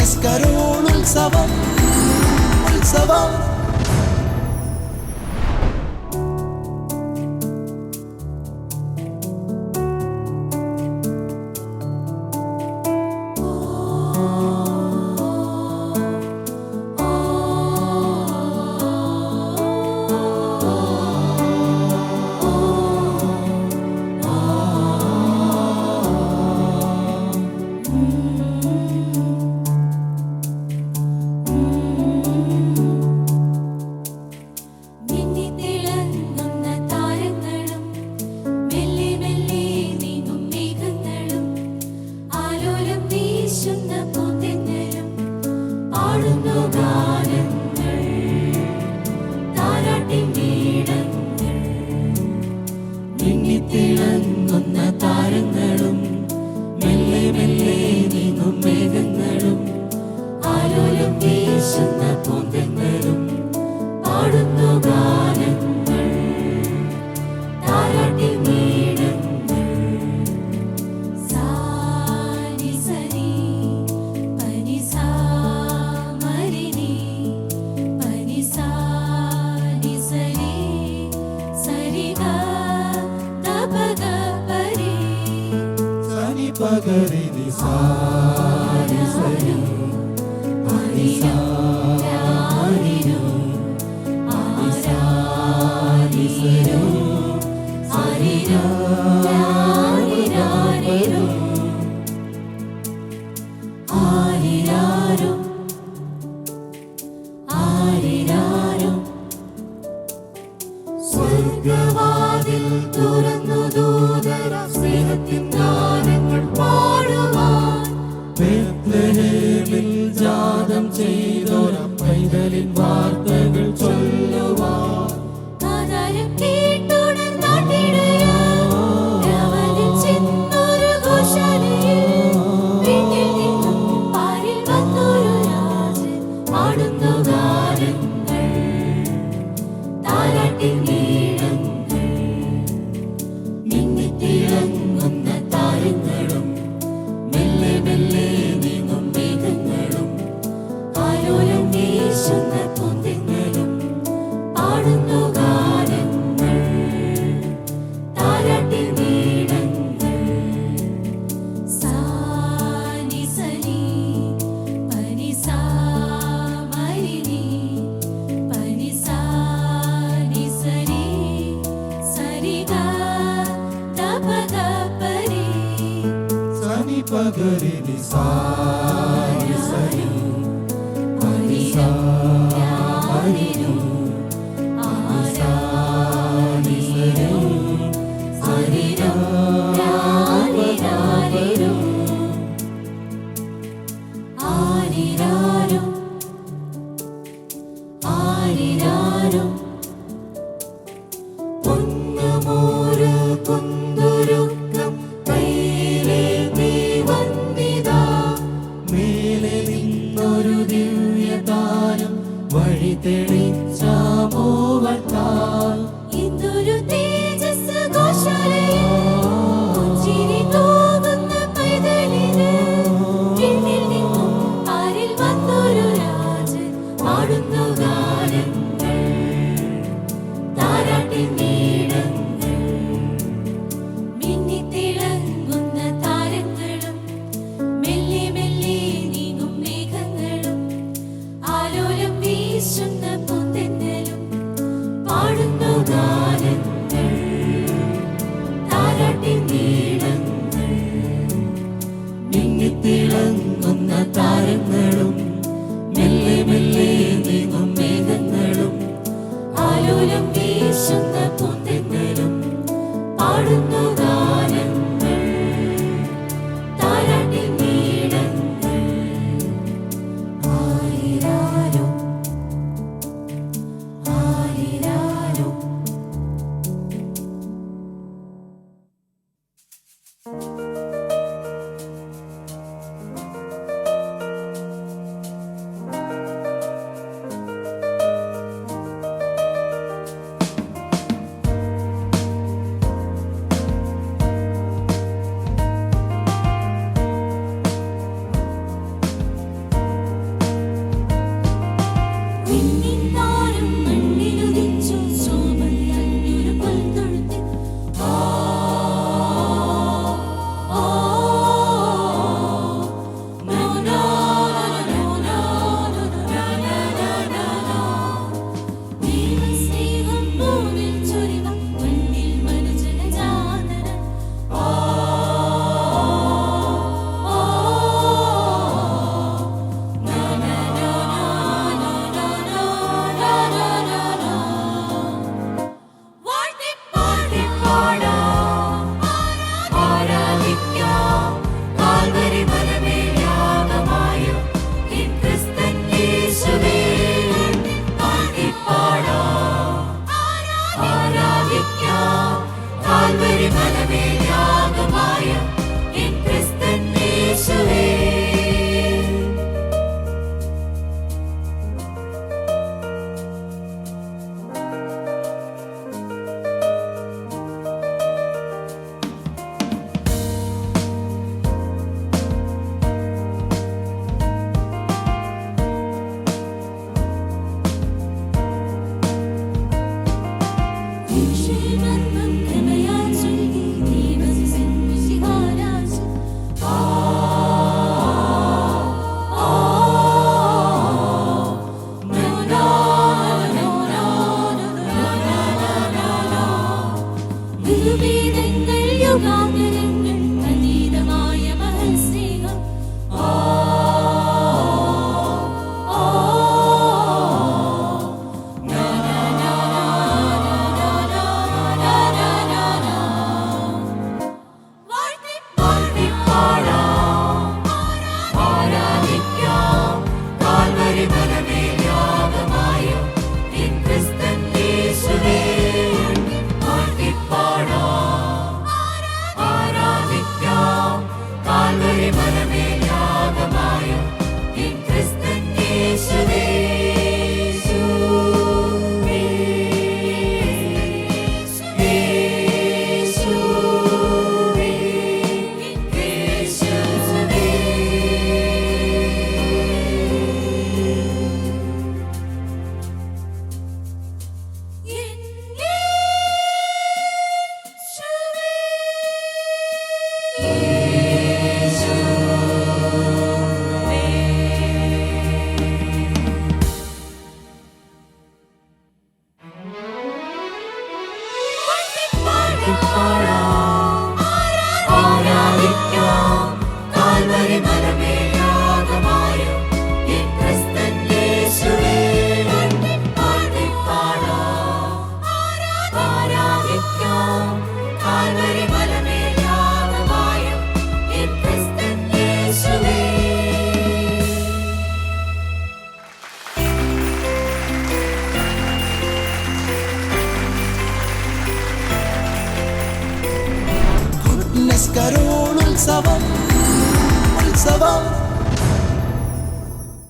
എസ്കരോൾ ഉത്സവം ഉത്സവം. തിളങ്ങുന്ന താരങ്ങളും മെല്ലെ മെല്ലെ നീങ്ങും മേഘങ്ങളും ആലോലം വീശുന്ന പൂന്തെങ്ങലും പാടുന്നു ഗാനങ്ങൾ താരാട്ടി നീടങ്ങൾ. സാനി സനി പനി സാ മരിനി പനി സാനി സരി സരിഗ പഗരി നിസാരി സരി ആരിരു ആരിസാരി സരു ആരിരു ആരിരാരിരു ആരിരാരു ആരിരാരു. സ്വർഗവാതിൽ തുറന്നു ദൂതര സ്നേഹത്തിൻ ഗാനങ്ങൾ പാടുവാൻ ബേത്ലഹേമിൽ ജാതം ചെയ്തൊരു പൈതലിൻ വാർത്തകൾ ചൊല്ലുവാൻ കാതാരം കേട്ടുണർന്നാട്ടിടയാ രാവലിൽ ചെന്നൊരു ഘോഷാലയിൽ വീട്ടിൽ നിന്നും പാരിൽ വന്നൊരു രാജൻ പാടുന്നു ഗാനങ്ങൾ താരാട്ടി നീടങ്ങൾ. മിന്നിത്തിളങ്ങുന്ന താരങ്ങളും മെല്ലെ മെല്ലെ നീങ്ങും മേഘങ്ങളും ആലോലം വീശുന്ന പൂന്തെങ്ങലും പാടുന്നു ഗാനങ്ങൾ താരാട്ടി നീടങ്ങൾ. സാനി സനി പനി സാ മരിനി പനി സാനി സരി സരിഗ ദപഗ പരി സനി പഗരി നിസാരി സരി പനി സാ ആരിരു ആരിസാരി സരു ആരിരു ആരിരാരിരു ആരിരാരു ആരിരാരു. പൊന്നുമൂരു കുന്തുരുക്കം കൈയിലേന്തി വന്നിതാ മേലെ നിന്നൊരു ദിവ്യതാരം വഴി തെളിച്ച മൂവത്താൽ എന്തൊരു തേജസ് ഘോഷാലയിൽ പുഞ്ചിരി തൂകുന്ന പൈതലിന് പിന്നിൽ നിന്നും പാരിൽ വന്നൊരു രാജൻ പാടുന്നു ഗാനങ്ങൾ താരാട്ടി നീടങ്ങൾ. മിന്നിത്തിളങ്ങുന്ന താരങ്ങളും മെല്ലെ മെല്ലെ നീങ്ങും മേഘങ്ങളും ആലോലം വീശുന്ന പൂന്തെങ്ങലും പാടുന്നു ഗാനങ്ങൾ താരാട്ടി നീടങ്ങൾ. മിന്നിത്തിളങ്ങുന്ന താരങ്ങളും മെല്ലെ മെല്ലെ നീങ്ങും മേഘങ്ങളും ആലോലം വീശുന്ന പൂന്തെങ്ങലും പാടുന്നു ഗാനങ്ങൾ താരാട്ടി നീടങ്ങൾ. ആരിരാരോ ആരിരാരോ. ആരാധിക്കാം കാൽവരി മലമേൽ യാഗമായും എൻ ക്രിസ്തൻ യേശുവേ. കരോളുത്സവം ഉത്സവം